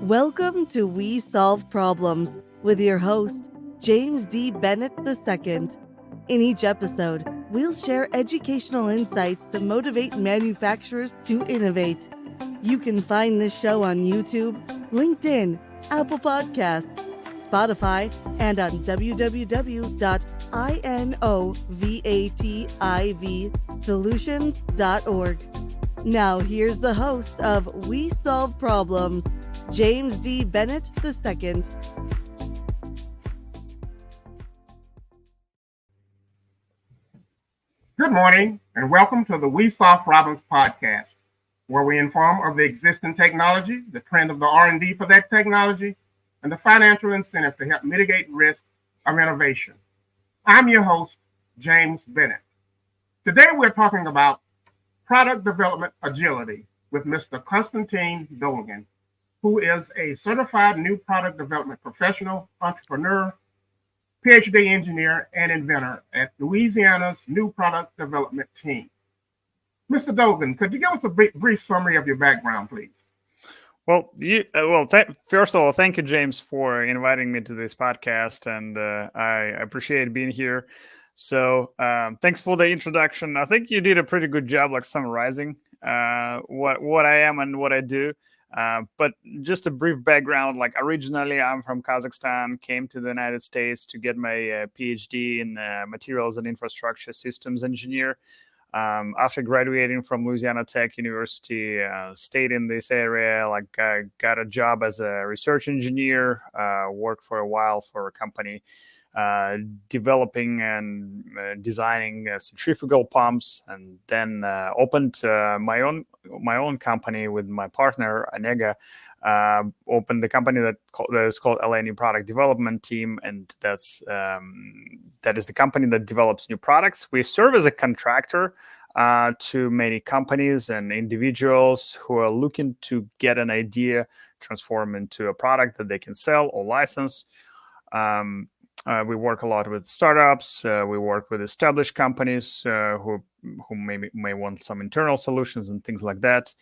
Welcome to We Solve Problems with your host, James D. Bennett II. In each episode, we'll share educational insights to motivate manufacturers to innovate. You can find this show on YouTube, LinkedIn, Apple Podcasts, Spotify, and on www.inovativsolutions.org. Now here's the host of We Solve Problems, James D. Bennett II. Good morning, and welcome to the We Solve Problems podcast, where we inform of the existing technology, the trend of the R&D for that technology, and the financial incentive to help mitigate risk of innovation. I'm your host, James Bennett. Today we're talking about product development agility with Mr. Konstantin Dolgan, who is a certified new product development professional, entrepreneur, PhD engineer, and inventor at Louisiana's New Product Development Team. Mr. Dolgan, could you give us a brief summary of your background, please? Well, first of all, thank you, James, for inviting me to this podcast, and I appreciate being here. So thanks for the introduction. I think you did a pretty good job, summarizing what I am and what I do. But just a brief background, originally I'm from Kazakhstan, came to the United States to get my PhD in materials and infrastructure systems engineer. After graduating from Louisiana Tech University, stayed in this area, got a job as a research engineer, worked for a while for a company developing and designing centrifugal pumps, and then opened my own company with my partner Anega. Opened the company that is called LA New Product Development Team, and that is the company that develops new products. We serve as a contractor to many companies and individuals who are looking to get an idea, transform into a product that they can sell or license. We work a lot with startups. We work with established companies who may want some internal solutions and things like that.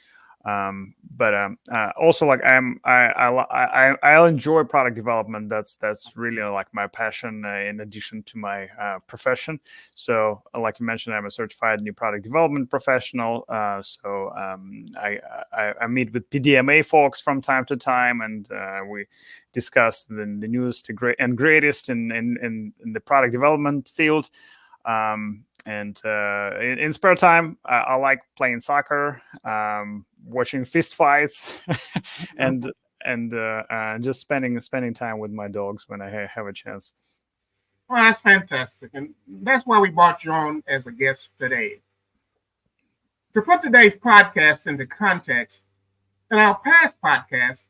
But also, I'll enjoy product development. That's really my passion in addition to my profession. So, like you mentioned, I'm a certified new product development professional. So I meet with PDMA folks from time to time, and we discuss the newest and greatest in the product development field. And in spare time, I like playing soccer, watching fist fights, and just spending time with my dogs when I have a chance. Well, that's fantastic, and that's why we brought you on as a guest today. To put today's podcast into context, in our past podcasts,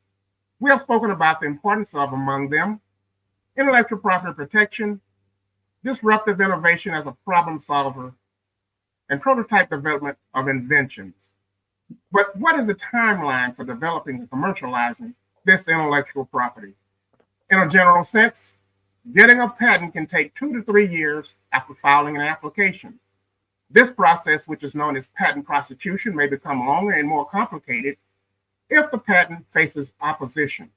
we have spoken about the importance of, among them, intellectual property protection, disruptive innovation as a problem solver, and prototype development of inventions. But what is the timeline for developing and commercializing this intellectual property? In a general sense, getting a patent can take 2 to 3 years after filing an application. This process, which is known as patent prosecution, may become longer and more complicated if the patent faces opposition.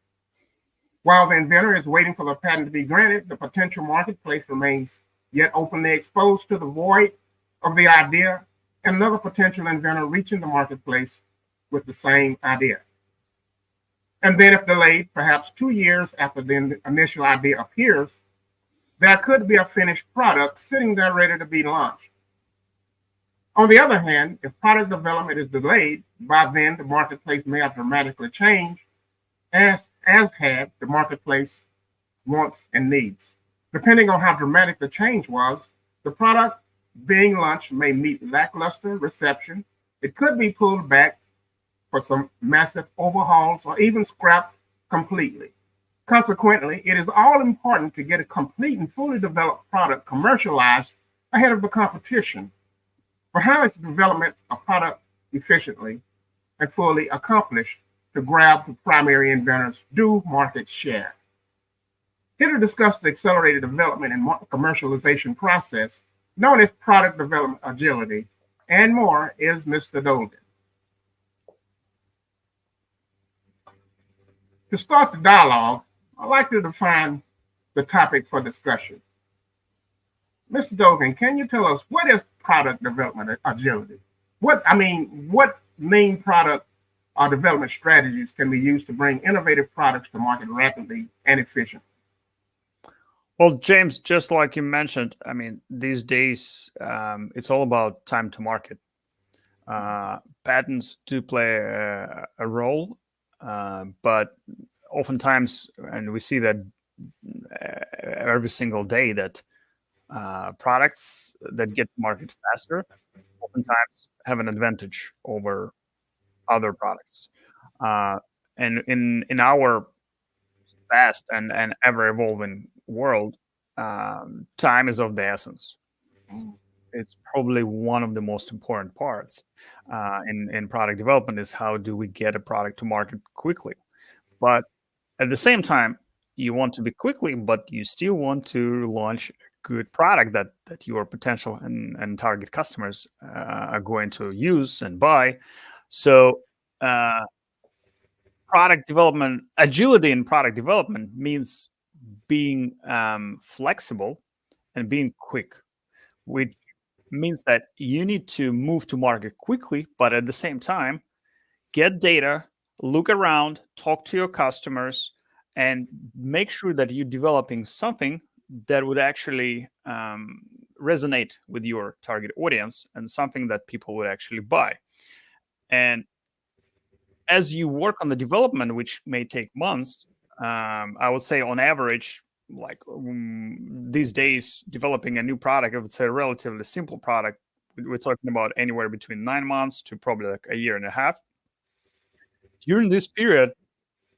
While the inventor is waiting for the patent to be granted, the potential marketplace remains yet openly exposed to the void of the idea and another potential inventor reaching the marketplace with the same idea. And then if delayed, perhaps 2 years after the initial idea appears, there could be a finished product sitting there ready to be launched. On the other hand, if product development is delayed, by then the marketplace may have dramatically changed, as had the marketplace wants and needs. Depending on how dramatic the change was, the product being launched may meet lackluster reception. It could be pulled back for some massive overhauls or even scrapped completely. Consequently, it is all important to get a complete and fully developed product commercialized ahead of the competition. But how is the development of product efficiently and fully accomplished to grab the primary inventor's due market share? Here to discuss the accelerated development and commercialization process, known as product development agility, and more, is Mr. Dolgan. To start the dialogue, I'd like to define the topic for discussion. Mr. Dolgan, can you tell us what is product development agility? What main product or development strategies can be used to bring innovative products to market rapidly and efficiently? Well, James, just like you mentioned, I mean, these days it's all about time to market. Patents do play a role, but oftentimes, and we see that every single day, that products that get to market faster oftentimes have an advantage over other products. And in our fast and ever evolving world, time is of the essence. It's probably one of the most important parts in product development is how do we get a product to market quickly. But at the same time, you want to be quickly, but you still want to launch a good product that your potential and target customers are going to use and buy. So product development, agility in product development means being flexible and being quick, which means that you need to move to market quickly, but at the same time, get data, look around, talk to your customers, and make sure that you're developing something that would actually resonate with your target audience and something that people would actually buy. And as you work on the development, which may take months, I would say on average, like these days, developing a new product, if it's a relatively simple product, we're talking about anywhere between 9 months to probably like a year and a half. During this period,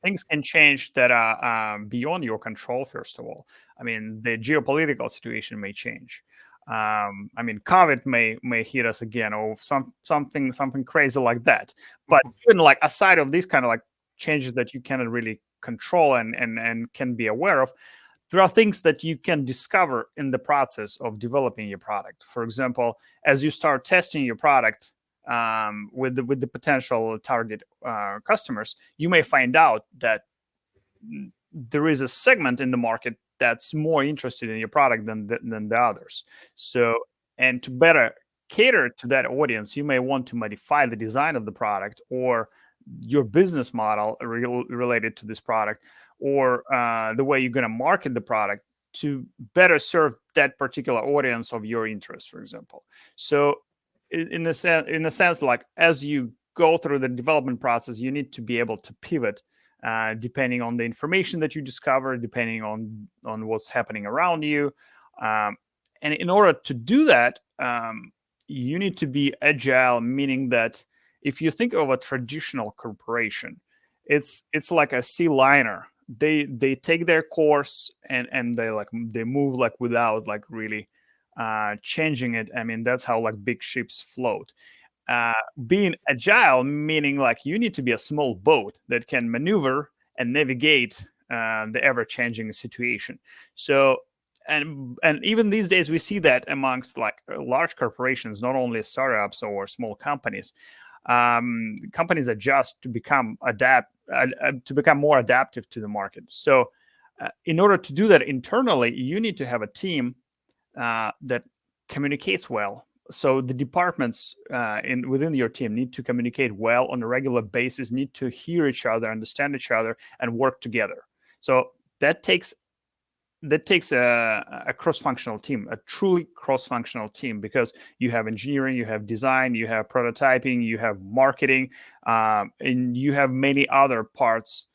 things can change that are beyond your control. First of all, I mean, the geopolitical situation may change. I mean, COVID may hit us again, or something crazy like that. But even like aside of these kind of like changes that you cannot really control and can be aware of, there are things that you can discover in the process of developing your product. For example, as you start testing your product with the potential target customers, you may find out that there is a segment in the market that's more interested in your product than the others. So, and to better cater to that audience, you may want to modify the design of the product or your business model related to this product, or the way you're going to market the product to better serve that particular audience of your interest, for example. So in a sense, like as you go through the development process, you need to be able to pivot depending on the information that you discover, depending on what's happening around you. And in order to do that, you need to be agile, meaning that if you think of a traditional corporation, it's like a sea liner. They take their course and they move like without like really changing it. I mean, that's how like big ships float. Being agile, meaning like you need to be a small boat that can maneuver and navigate the ever-changing situation. So, and even these days we see that amongst like large corporations, not only startups or small companies. Companies adjust to become more adaptive to the market. So, in order to do that internally, you need to have a team that communicates well. So the departments within your team need to communicate well on a regular basis, need to hear each other, understand each other, and work together. So that takes a cross-functional team, a truly cross-functional team, because you have engineering, you have design, you have prototyping, you have marketing, and you have many other parts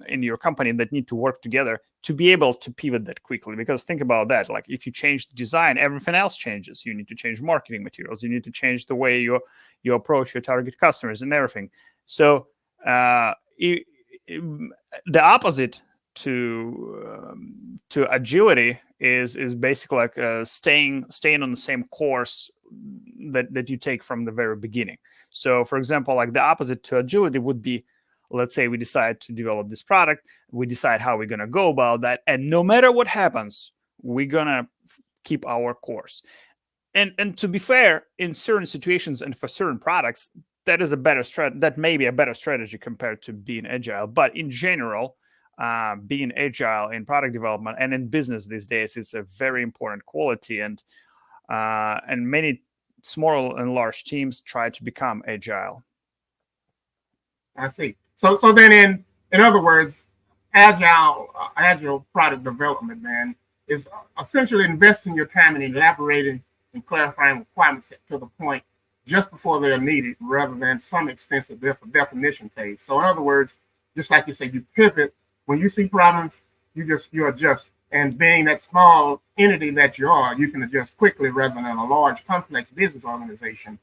in your company that need to work together to be able to pivot that quickly. Because think about that, like if you change the design, everything else changes. You need to change marketing materials, you need to change the way you approach your target customers and everything. So the opposite to agility is basically like staying on the same course that you take from the very beginning. So for example, like the opposite to agility would be, let's say we decide to develop this product, we decide how we're going to go about that, and no matter what happens, we're going to keep our course. And to be fair, in certain situations and for certain products, that is a better that may be a better strategy compared to being agile. But in general, being agile in product development and in business these days is a very important quality, and many small and large teams try to become agile. I see. So then, in other words, agile product development, man, is essentially investing your time in elaborating and clarifying requirements to the point just before they're needed, rather than some extensive definition phase. So in other words, just like you say, you pivot when you see problems, you adjust. And being that small entity that you are, you can adjust quickly rather than a large, complex business organization,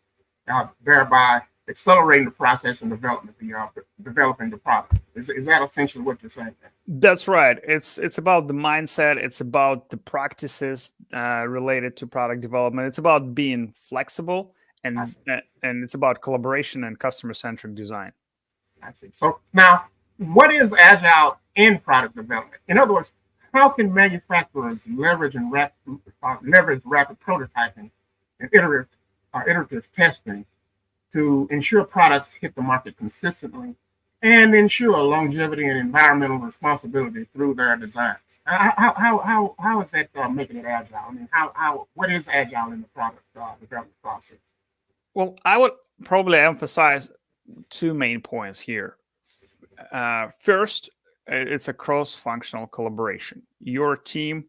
thereby accelerating the process and developing the product. Is that essentially what you're saying? That's right. It's about the mindset. It's about the practices related to product development. It's about being flexible, and it's about collaboration and customer-centric design. I see. So now, what is agile in product development? In other words, how can manufacturers leverage rapid prototyping and iterative testing to ensure products hit the market consistently and ensure longevity and environmental responsibility through their designs? How is that making it agile? I mean, what is agile in the product development process? Well, I would probably emphasize two main points here. First, it's a cross-functional collaboration. Your team,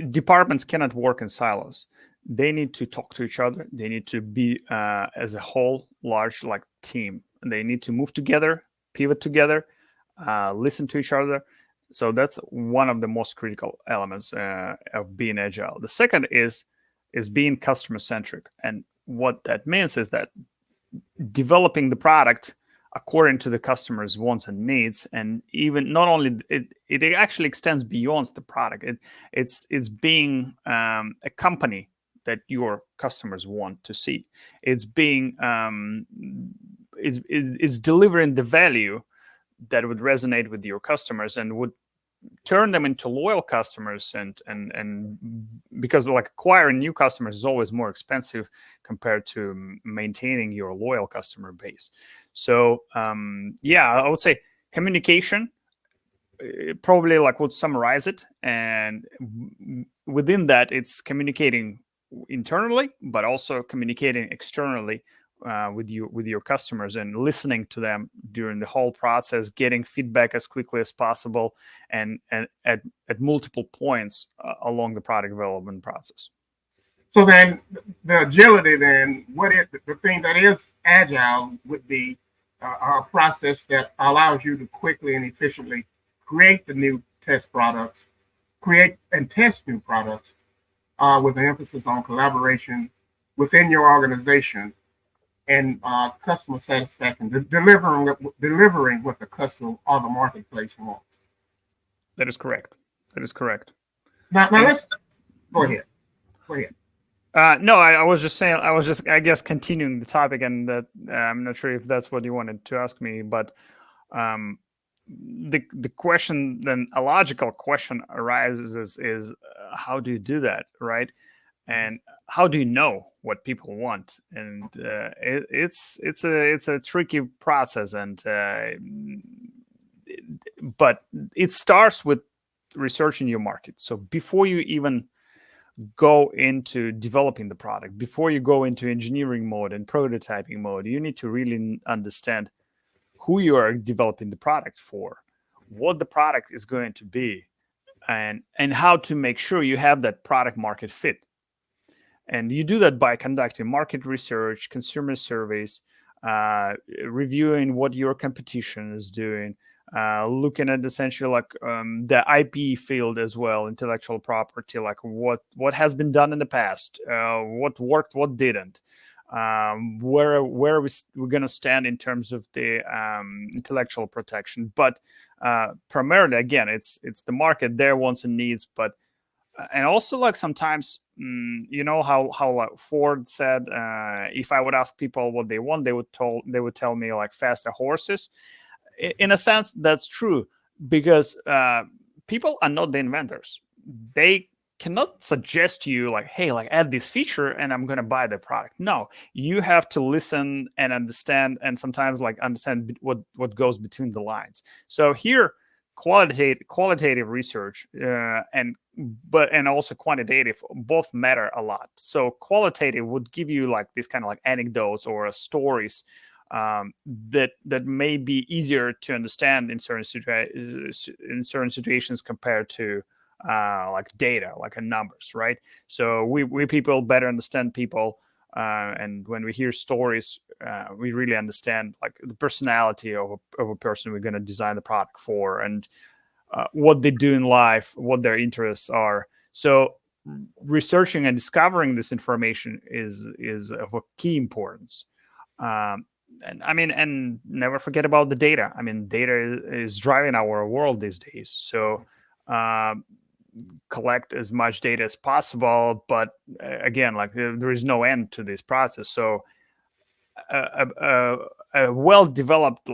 departments cannot work in silos. They need to talk to each other. They need to be as a whole large team. They need to move together, pivot together, listen to each other. So that's one of the most critical elements of being agile. The second is being customer centric, and what that means is that developing the product according to the customer's wants and needs, and even not only it actually extends beyond the product. It's being a company that your customers want to see. It's being is delivering the value that would resonate with your customers and would turn them into loyal customers, and because acquiring new customers is always more expensive compared to maintaining your loyal customer base. So I would say communication probably would summarize it, and within that it's communicating internally but also communicating externally with your customers and listening to them during the whole process, getting feedback as quickly as possible, and at multiple points along the product development process. So then the agility, then the thing that is agile would be a process that allows you to quickly and efficiently create the new test products, create and test new products with an emphasis on collaboration within your organization, and customer satisfaction, delivering what the customer or the marketplace wants. That is correct. Now let's go ahead. No, I was just saying. I guess, continuing the topic, and that I'm not sure if that's what you wanted to ask me, but the question, then a logical question arises is how do you do that, right? And how do you know what people want? And it's a tricky process, and but it starts with researching your market. So before you even go into developing the product, before you go into engineering mode and prototyping mode, you need to really understand who you are developing the product for, what the product is going to be, and how to make sure you have that product market fit. And you do that by conducting market research, consumer surveys, reviewing what your competition is doing, looking at essentially the IP field as well, intellectual property, what has been done in the past, what worked, what didn't, where we're going to stand in terms of the intellectual protection. But primarily, again, it's the market, their wants and needs, but and also sometimes how Ford said, if I would ask people what they want, they would tell me faster horses. In a sense, that's true, because people are not the inventors. They cannot suggest to you like, hey, like add this feature and I'm going to buy the product. No, you have to listen and understand, and sometimes like understand what goes between the lines. So here, qualitative research and also quantitative both matter a lot. So qualitative would give you like these kind of like anecdotes or stories that may be easier to understand in certain situations compared to like data, like numbers, right? So we people better understand people, and when we hear stories, we really understand like the personality of a person we're going to design the product for, and what they do in life, what their interests are. So researching and discovering this information is of a key importance. And I mean, and never forget about the data. I mean, data is driving our world these days. So collect as much data as possible, but again, like there is no end to this process. So a well-developed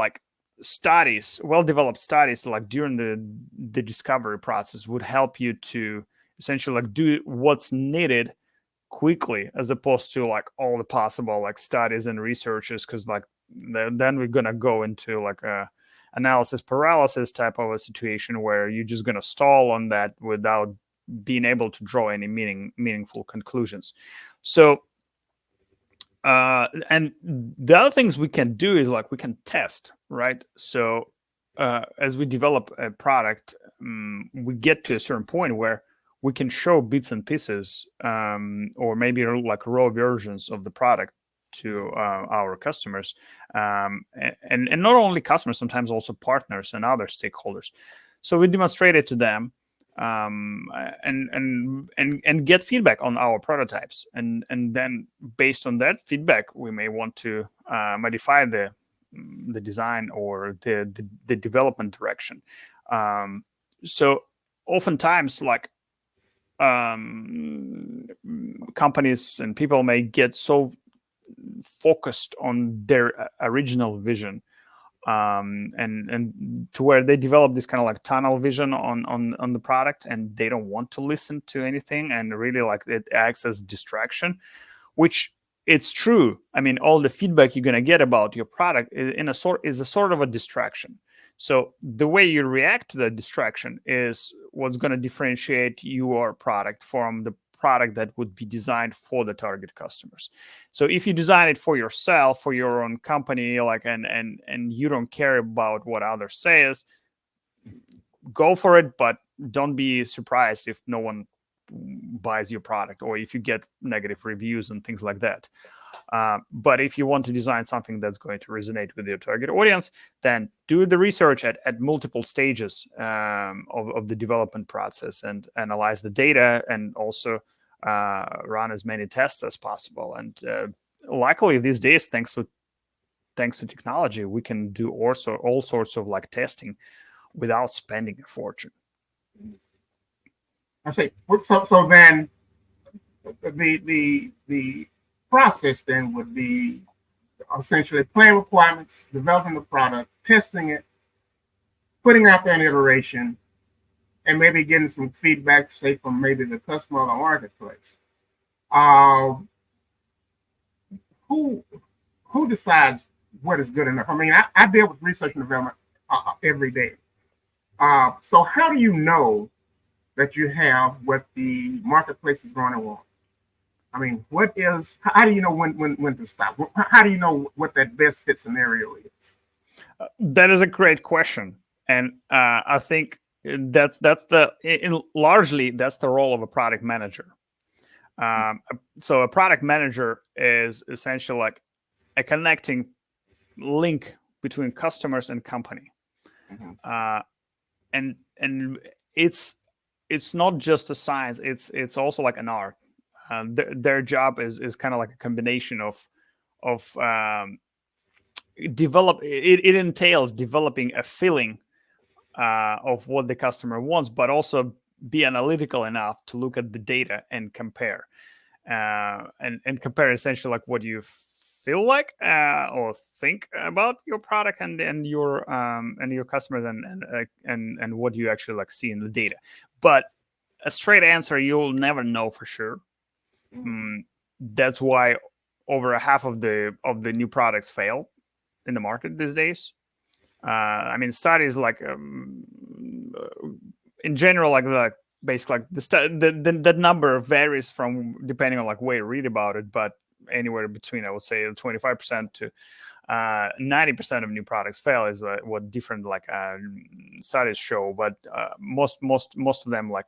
studies like during the discovery process would help you to essentially like do what's needed quickly, as opposed to like all the possible like studies and researches, because like then we're gonna go into like a analysis paralysis type of a situation where you're just gonna stall on that without being able to draw any meaningful conclusions. So and the other things we can do is like we can test, right? So as we develop a product, we get to a certain point where we can show bits and pieces, or maybe like raw versions of the product to our customers, and not only customers, sometimes also partners and other stakeholders. So we demonstrate it to them, and get feedback on our prototypes, and then based on that feedback, we may want to modify the design or the development direction. So oftentimes, like companies and people may get so focused on their original vision, and to where they develop this kind of like tunnel vision on the product, and they don't want to listen to anything, and really like it acts as distraction, which it's true. I mean, all the feedback you're going to get about your product is a sort of a distraction. So the way you react to that distraction is what's going to differentiate your product from the product that would be designed for the target customers. So if you design it for yourself, for your own company, like and you don't care about what others say, go for it, but don't be surprised if no one buys your product or if you get negative reviews and things like that. But if you want to design something that's going to resonate with your target audience, then do the research at multiple stages of the development process, and analyze the data, and also run as many tests as possible. And luckily these days, thanks to technology, we can do also all sorts of like testing without spending a fortune. I say so. Then the process then would be essentially plan requirements, developing the product, testing it, putting out there an iteration, and maybe getting some feedback, say from maybe the customer or the marketplace. Who decides what is good enough? I mean, I deal with research and development every day. So how do you know that you have what the marketplace is going to want? I mean, how do you know when to stop? How do you know what that best fit scenario is? That is a great question. And I think largely that's the role of a product manager. So a product manager is essentially like a connecting link between customers and company. Mm-hmm. And it's not just a science, it's also like an art. Their job is kind of like a combination of it entails developing a feeling of what the customer wants, but also be analytical enough to look at the data and compare, and compare essentially like what you feel like or think about your product and your customers, and what you actually like see in the data. But a straight answer, you'll never know for sure. That's why over half of the new products fail in the market these days. I mean, studies like in general, like basically like the number varies from depending on like where you read about it, but anywhere between, I would say, 25% to 90% of new products fail is what different like studies show. But most of them like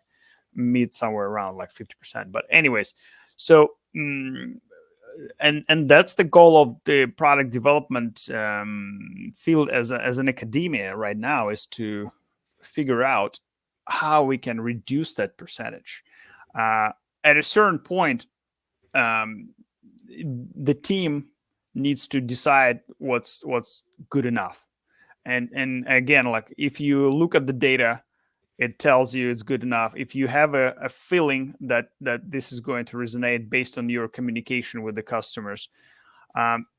meet somewhere around like 50%. But anyways, so and that's the goal of the product development field as an academia right now, is to figure out how we can reduce that percentage. At a certain point, the team needs to decide what's good enough. And again, like if you look at the data, it tells you it's good enough. If you have a feeling that this is going to resonate based on your communication with the customers,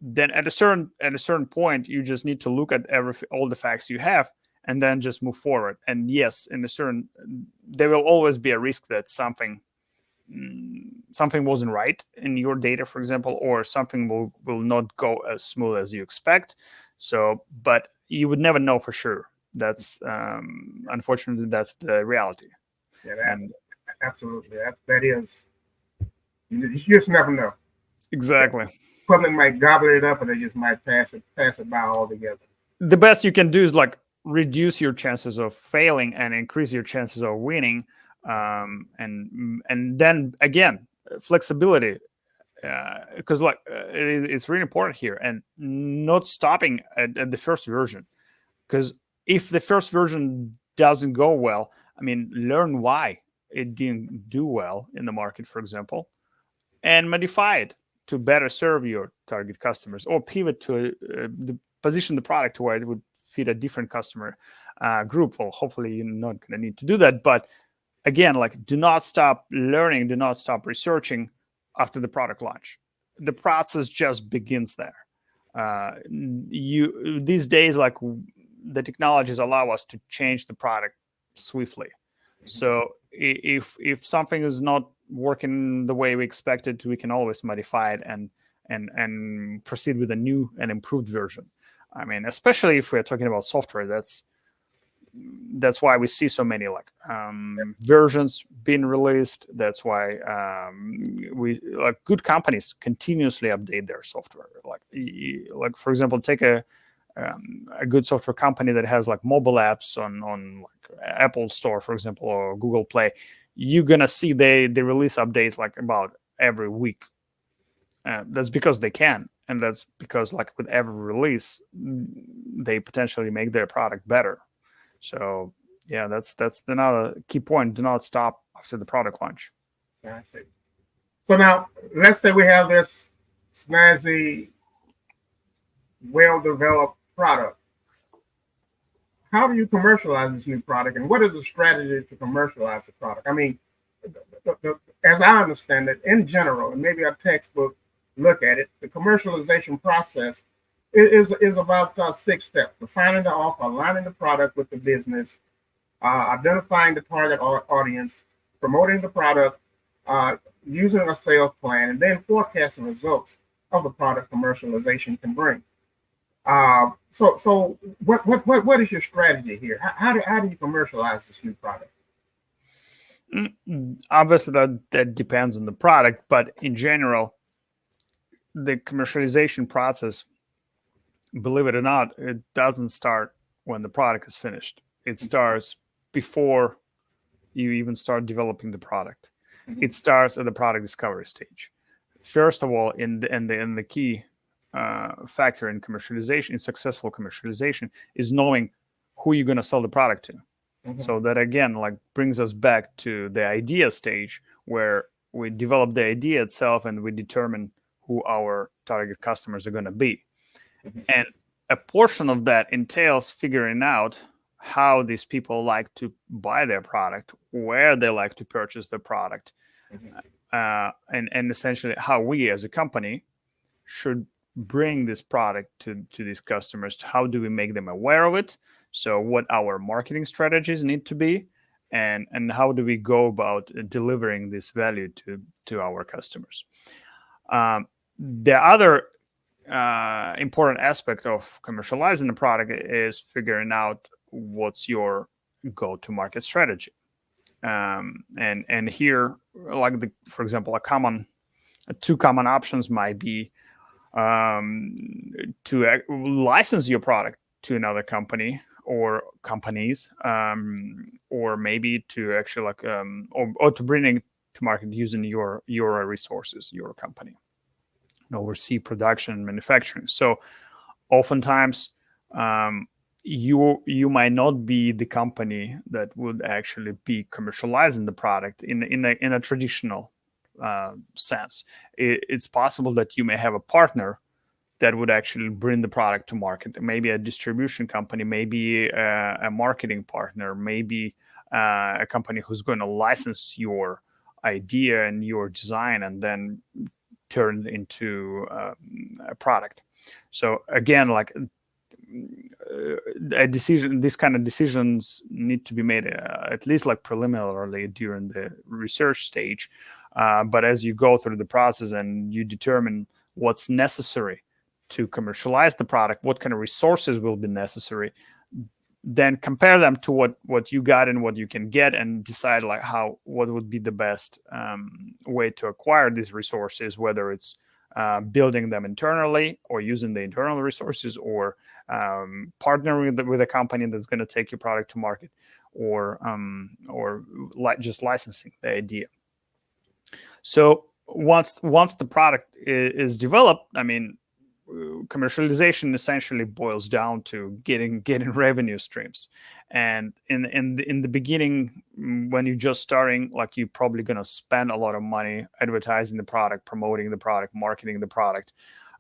then at a certain point, you just need to look at all the facts you have and then just move forward. And yes, there will always be a risk that something wasn't right in your data, for example, or something will not go as smooth as you expect. So, but you would never know for sure. That's unfortunately, that's the reality. Yeah, absolutely. That is. You just never know. Exactly. Public might gobble it up, and they just might pass it by altogether. The best you can do is like reduce your chances of failing and increase your chances of winning. And then again, flexibility, because it's really important here, and not stopping at the first version. Because if the first version doesn't go well, I mean, learn why it didn't do well in the market, for example, and modify it to better serve your target customers, or pivot to position the product to where it would fit a different customer group. Well, hopefully you're not going to need to do that, but again, like, do not stop learning, do not stop researching after the product launch. The process just begins there. These days, like, the technologies allow us to change the product swiftly. So if something is not working the way we expected, we can always modify it and proceed with a new and improved version. I mean, especially if we're talking about software, that's why we see so many like versions being released. That's why we like good companies continuously update their software. Like for example, take a good software company that has like mobile apps on like Apple Store, for example, or Google Play. You're gonna see they release updates like about every week. That's because they can, and that's because like with every release, they potentially make their product better. So yeah, that's another key point. Do not stop after the product launch. I see. So now, let's say we have this snazzy, well-developed product. How do you commercialize this new product, and what is the strategy to commercialize the product? I mean, as I understand it, in general, and maybe a textbook look at it, the commercialization process is about 6 steps: defining the offer, aligning the product with the business, identifying the target audience, promoting the product, using a sales plan, and then forecasting results of the product commercialization can bring. So what is your strategy here? How do you commercialize this new product? Obviously, that depends on the product, but in general, the commercialization process, believe it or not, it doesn't start when the product is finished. It starts before you even start developing the product. It starts at the product discovery stage. First of all, in the key factor in commercialization, in successful commercialization, is knowing who you're going to sell the product to. So that again, like, brings us back to the idea stage, where we develop the idea itself and we determine who our target customers are going to be. And a portion of that entails figuring out how these people like to buy their product, where they like to purchase the product, and essentially how we as a company should bring this product to these customers. How do we make them aware of it? So what our marketing strategies need to be, and how do we go about delivering this value to our customers. The other important aspect of commercializing the product is figuring out what's your go-to-market strategy. And here, like for example, two common options might be to license your product to another company or companies, or maybe to actually or to bring it to market using your resources, your company, and oversee production and manufacturing. So oftentimes you might not be the company that would actually be commercializing the product in a traditional sense. It's possible that you may have a partner that would actually bring the product to market. Maybe a distribution company, maybe a marketing partner, maybe a company who's going to license your idea and your design and then turn it into a product. So again, like a decision, these kind of decisions need to be made at least like preliminarily during the research stage. But as you go through the process and you determine what's necessary to commercialize the product, what kind of resources will be necessary, then compare them to what you got and what you can get, and decide like what would be the best way to acquire these resources, whether it's building them internally or using the internal resources, or partnering with a company that's going to take your product to market, or just licensing the idea. So once the product is developed, I mean, commercialization essentially boils down to getting revenue streams. And in the beginning, when you're just starting, like, you're probably going to spend a lot of money advertising the product, promoting the product, marketing the product,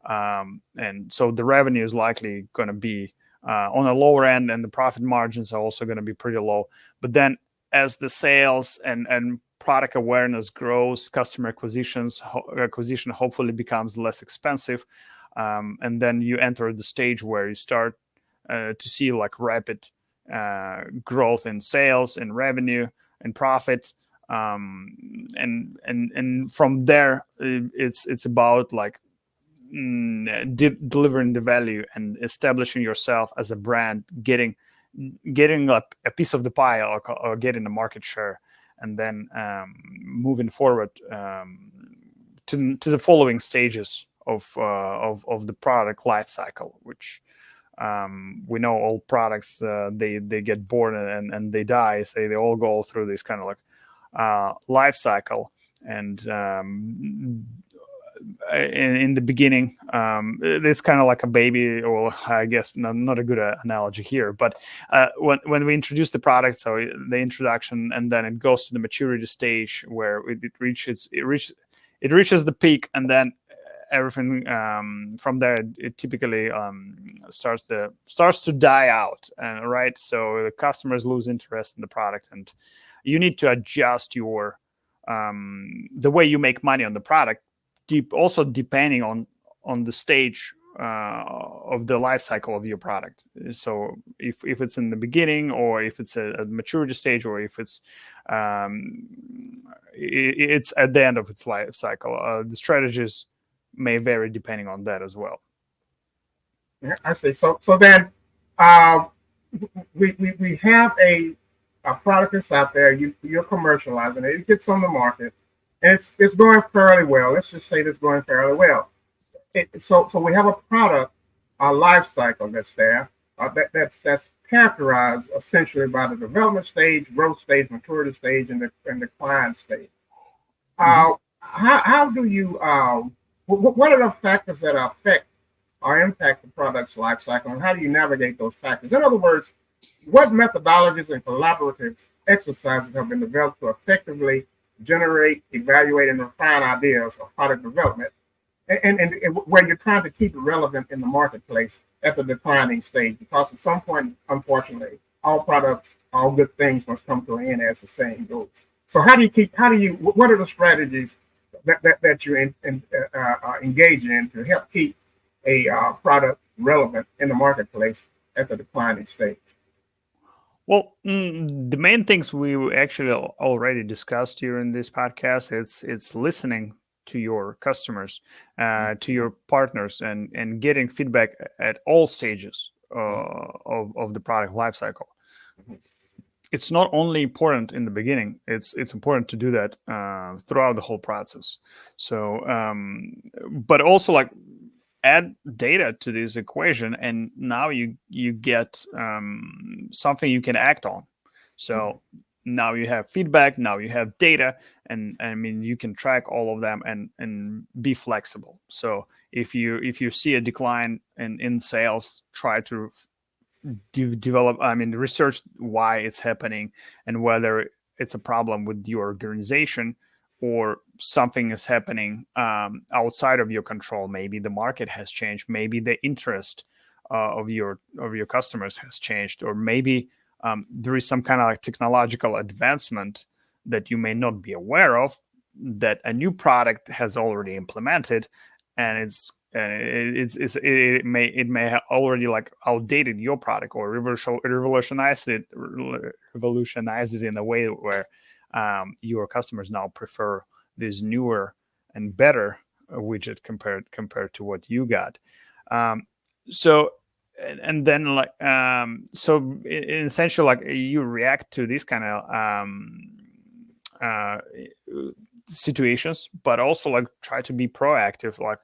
and so the revenue is likely going to be on a lower end, and the profit margins are also going to be pretty low. But then as the sales and product awareness grows, customer acquisition hopefully becomes less expensive. And then you enter the stage where you start to see like rapid growth in sales and revenue and profits, and from there it's about like delivering the value and establishing yourself as a brand, getting a piece of the pie, or getting a market share, and then moving forward to the following stages of the product life cycle, which we know all products they get born and they die, so they all go through this kind of like life cycle. And in the beginning, it's kind of like a baby, or I guess not a good analogy here, but when we introduce the product, so the introduction, and then it goes to the maturity stage where it reaches the peak, and then everything from there, it typically starts to die out, right? So the customers lose interest in the product, and you need to adjust your the way you make money on the product, also depending on the stage of the life cycle of your product. So if it's in the beginning, or if it's a maturity stage, or if it's at the end of its life cycle, the strategies may vary depending on that as well. Yeah, I see. So then we have a product that's out there. You're commercializing it. It gets on the market, and it's going fairly well. Let's just say it's going fairly well. So we have a product, a life cycle that's there. That's characterized essentially by the development stage, growth stage, maturity stage, and the client stage. How do you what are the factors that affect or impact the product's life cycle, and how do you navigate those factors? In other words, what methodologies and collaborative exercises have been developed to effectively generate, evaluate, and refine ideas of product development, and where you're trying to keep it relevant in the marketplace at the declining stage? Because at some point, unfortunately, all products, all good things must come to an end, as the saying goes. So what are the strategies that you engage in to help keep a product relevant in the marketplace at the declining stage? Well, the main things we actually already discussed here in this podcast, it's listening to your customers, to your partners, and getting feedback at all stages of the product lifecycle. It's not only important in the beginning; it's important to do that throughout the whole process. So, but also like add data to this equation, and now you get something you can act on. So now you have feedback, now you have data, and I mean you can track all of them and be flexible. So if you see a decline in sales, try to develop, I mean, research why it's happening and whether it's a problem with your organization or something is happening outside of your control. Maybe the market has changed, maybe the interest of your customers has changed, or maybe there is some kind of like technological advancement that you may not be aware of, that a new product has already implemented, and it may have already like outdated your product or revolutionized it in a way where your customers now prefer this newer and better widget compared to what you got. So and then like essentially like you react to these kind of uh, situations, but also like try to be proactive, like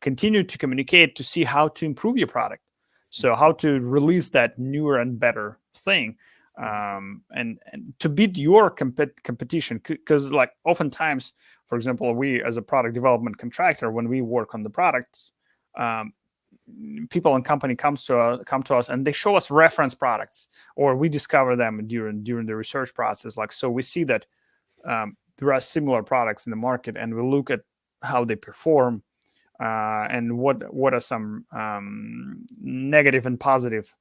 continue to communicate to see how to improve your product, so how to release that newer and better thing, and to beat your competition, because like oftentimes, for example, we as a product development contractor, when we work on the products, people and company come to us and they show us reference products, or we discover them during the research process. Like, so we see that there are similar products in the market, and we look at how they perform, and what are some negative and positive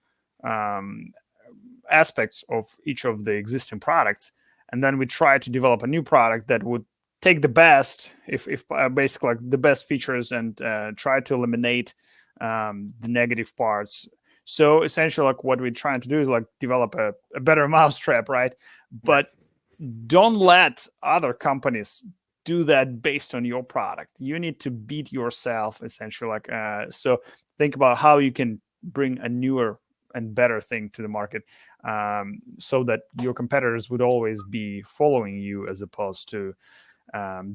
aspects of each of the existing products, and then we try to develop a new product that would take the best, if basically like the best features, and try to eliminate the negative parts. So essentially, like what we're trying to do is like develop a better mousetrap, right? But don't let other companies do that based on your product. You need to beat yourself, essentially. Like so, think about how you can bring a newer and better thing to the market, so that your competitors would always be following you, as opposed to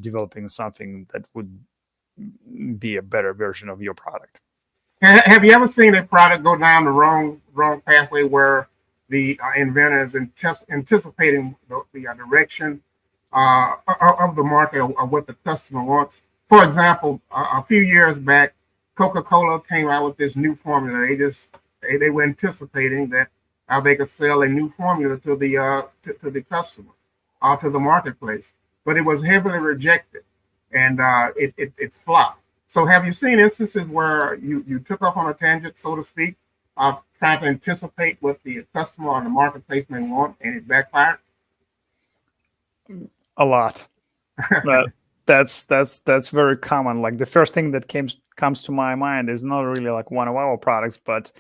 developing something that would be a better version of your product. Have you ever seen a product go down the wrong pathway where the inventor is anticipating the direction of the market, or what the customer wants? For example, a few years back, Coca-Cola came out with this new formula. They were anticipating that they could sell a new formula to the customer, to the marketplace, but it was heavily rejected, and it flopped. So have you seen instances where you took off on a tangent, so to speak, trying to anticipate what the customer or the marketplace may want, and it backfired? A lot. That's very common. Like the first thing that comes to my mind is not really like one of our products, but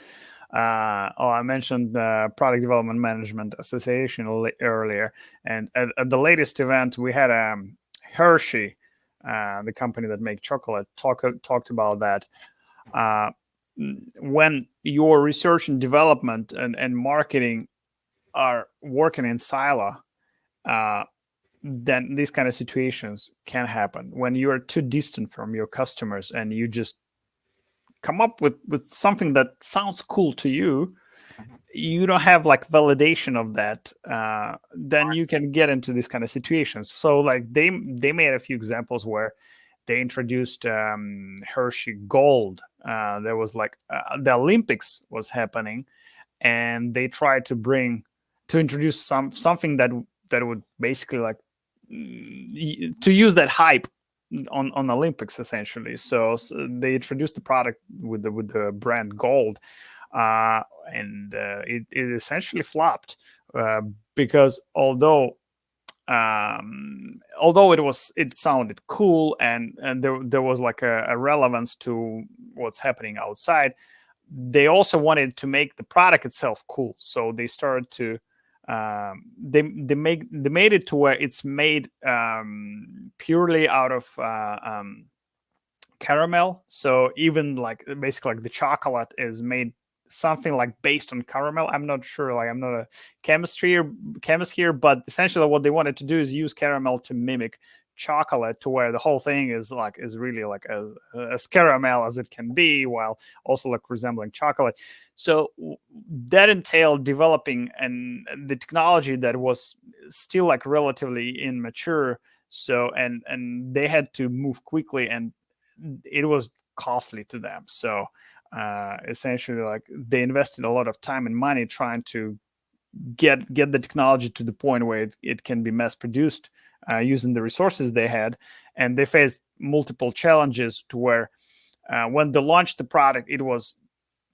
I mentioned Product Development Management Association earlier, and at the latest event we had Hershey, the company that make chocolate, talked about that. When your research and development and marketing are working in silo, then these kind of situations can happen when you are too distant from your customers and you just come up with something that sounds cool to you. You don't have like validation of that, then you can get into these kind of situations. So like they made a few examples where they introduced Hershey Gold. There was like the Olympics was happening, and they tried to introduce something that would basically like to use that hype on Olympics, essentially. So they introduced the product with the brand Gold, and it essentially flopped, because although it sounded cool, and there was like a relevance to what's happening outside, they also wanted to make the product itself cool, so they started to they made it to where it's made purely out of caramel. So even like basically like the chocolate is made something like based on caramel. I'm not sure, like I'm not a chemist here, but essentially what they wanted to do is use caramel to mimic chocolate, to where the whole thing is really like as caramel as it can be, while also like resembling chocolate. So that entailed developing and the technology that was still like relatively immature. So and they had to move quickly, and it was costly to them. So essentially, like they invested a lot of time and money trying to get the technology to the point where it can be mass produced using the resources they had. And they faced multiple challenges to where when they launched the product, it was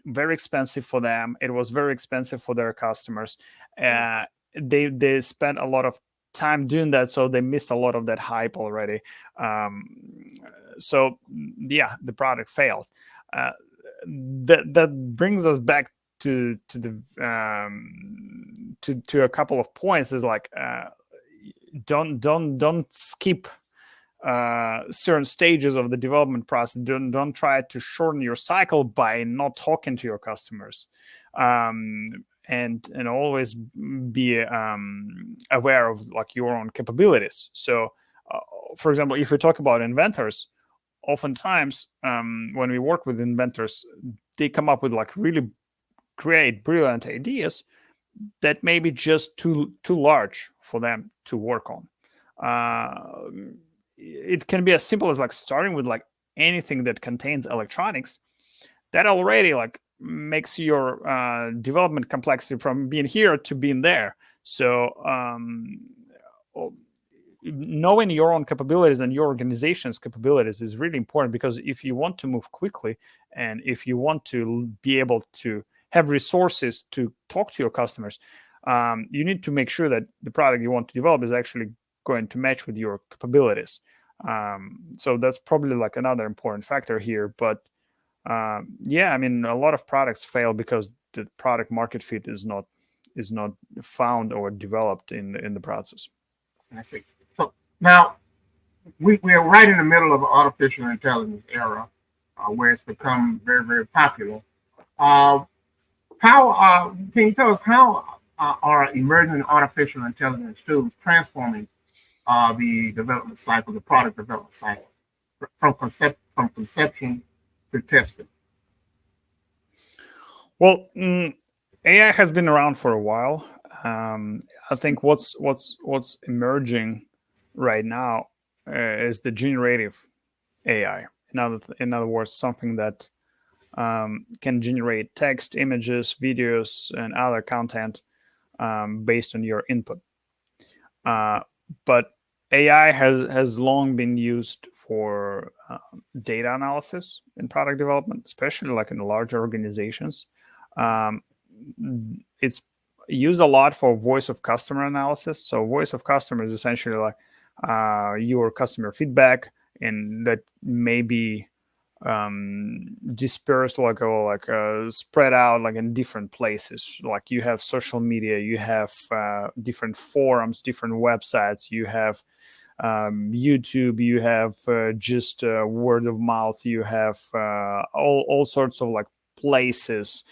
very expensive for them. It was very expensive for their customers. They spent a lot of time doing that, so they missed a lot of that hype already. So yeah, the product failed. That brings us back to the to a couple of points. Is like don't skip certain stages of the development process. Don't try to shorten your cycle by not talking to your customers, and always be aware of like your own capabilities. So for example, if we talk about inventors, oftentimes when we work with inventors, they come up with like really great, brilliant ideas that may be just too large for them to work on. It can be as simple as like starting with like anything that contains electronics. That already like makes your development complexity from being here to being there. So knowing your own capabilities and your organization's capabilities is really important, because if you want to move quickly and if you want to be able to have resources to talk to your customers, you need to make sure that the product you want to develop is actually going to match with your capabilities. So that's probably like another important factor here. But yeah, I mean, a lot of products fail because the product market fit is not found or developed in the process. I see. So now we are right in the middle of an artificial intelligence era, where it's become very, very popular. How can you tell us how are emerging artificial intelligence tools transforming the development cycle, the product development cycle, from conception to testing? Well, AI has been around for a while. I think what's emerging right now is the generative AI. In other words, something that can generate text, images, videos, and other content based on your input. But AI has long been used for data analysis in product development, especially like in larger organizations. It's used a lot for voice of customer analysis. So voice of customer is essentially like your customer feedback, and that may be dispersed spread out like in different places. Like you have social media, you have different forums, different websites, you have YouTube, you have just word of mouth, you have all sorts of like places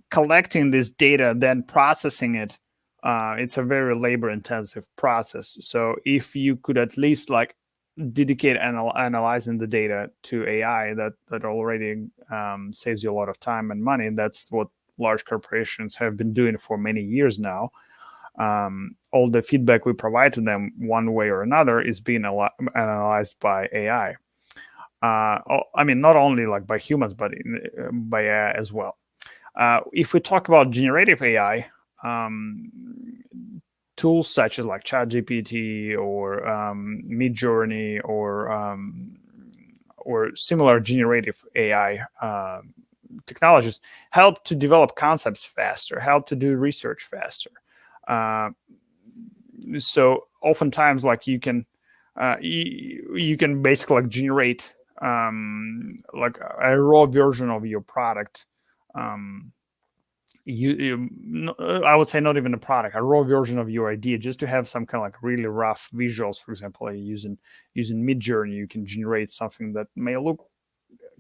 collecting this data, then processing it. It's a very labor intensive process. So if you could at least like dedicate analyzing the data to AI, that already saves you a lot of time and money. And that's what large corporations have been doing for many years now. All the feedback we provide to them one way or another is being analyzed by AI. I mean, not only like by humans, but by AI as well. If we talk about generative AI, tools such as like ChatGPT or Midjourney or similar generative AI technologies help to develop concepts faster, help to do research faster. So oftentimes, like you can basically like generate like a raw version of your product. I would say not even a product, a raw version of your idea, just to have some kind of like really rough visuals. For example, like using Midjourney, you can generate something that may look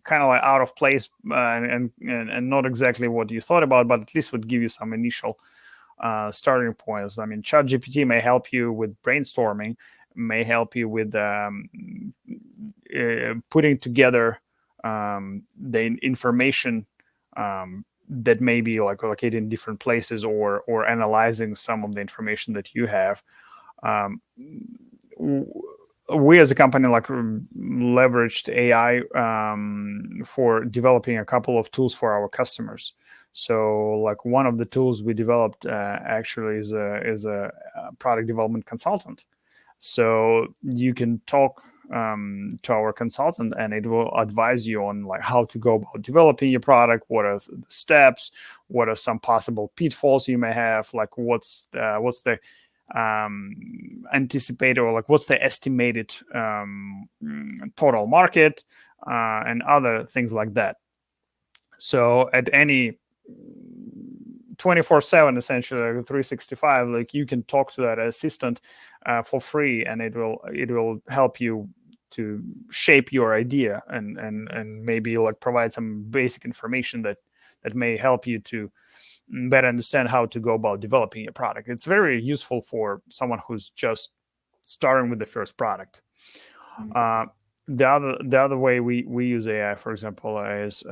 kind of like out of place and not exactly what you thought about, but at least would give you some initial starting points. I mean, ChatGPT may help you with brainstorming, may help you with putting together the information that may be like located in different places, or analyzing some of the information that you have. We as a company like leveraged AI for developing a couple of tools for our customers. So like one of the tools we developed actually is a product development consultant. So you can talk to our consultant, and it will advise you on like how to go about developing your product, what are the steps, what are some possible pitfalls you may have, like what's the anticipated, or like what's the estimated total market, and other things like that. So at any 24/7, essentially, like 365, like you can talk to that assistant for free, and it will help you to shape your idea and maybe like provide some basic information that may help you to better understand how to go about developing your product. It's very useful for someone who's just starting with the first product. The other way we use AI, for example, is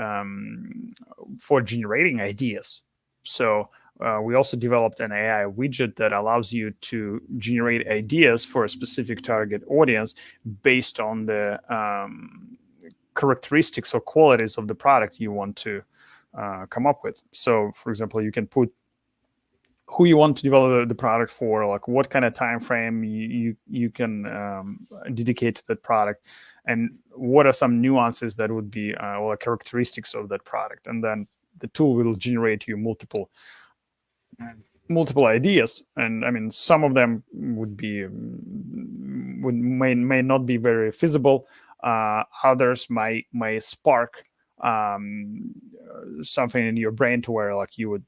for generating ideas. So we also developed an AI widget that allows you to generate ideas for a specific target audience based on the characteristics or qualities of the product you want to come up with. So, for example, you can put who you want to develop the product for, like what kind of time frame you can dedicate to that product, and what are some nuances that would be or characteristics of that product, and then the tool will generate you multiple ideas. And I mean, some of them may not be very feasible. Others may spark something in your brain to where like you would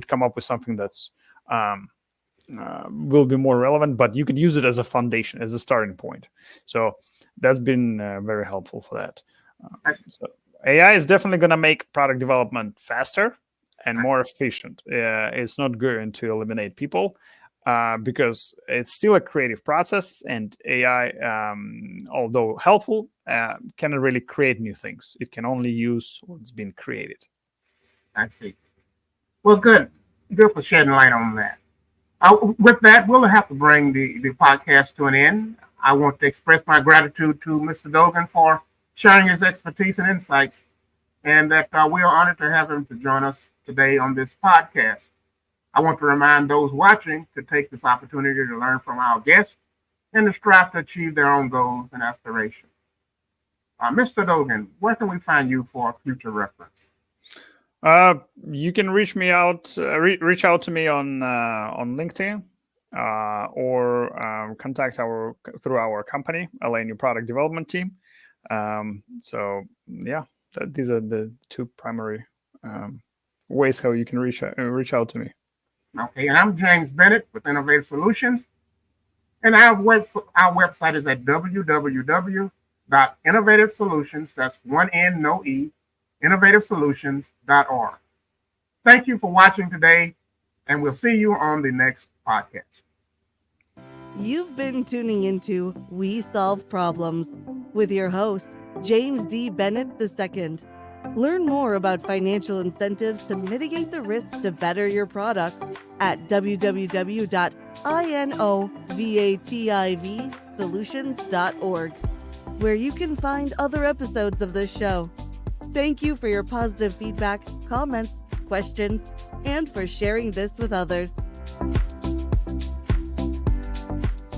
come up with something that's will be more relevant, but you could use it as a foundation, as a starting point. So that's been very helpful for that. So AI is definitely going to make product development faster and more efficient. It's not going to eliminate people because it's still a creative process, and AI, although helpful, cannot really create new things. It can only use what's been created. I see. Well, good for shedding light on that. With that, we'll have to bring the podcast to an end. I want to express my gratitude to Mr. Dolgan for sharing his expertise and insights, and that we are honored to have him to join us today on this podcast. I want to remind those watching to take this opportunity to learn from our guests and to strive to achieve their own goals and aspirations. Mr. Dolgan, where can we find you for future reference? You can reach out to me on LinkedIn or contact through our company, LA New Product Development Team. So yeah, these are the two primary ways how you can reach out to me. Okay, and I'm James Bennett with Innovative Solutions, and our website is at www.innovativesolutions. That's one N, no E. innovativesolutions.org. Thank you for watching today, and we'll see you on the next podcast. You've been tuning into We Solve Problems with your host, James D. Bennett II. Learn more about financial incentives to mitigate the risk to better your products at www.innovativesolutions.org, where you can find other episodes of this show. Thank you for your positive feedback, comments, questions, and for sharing this with others.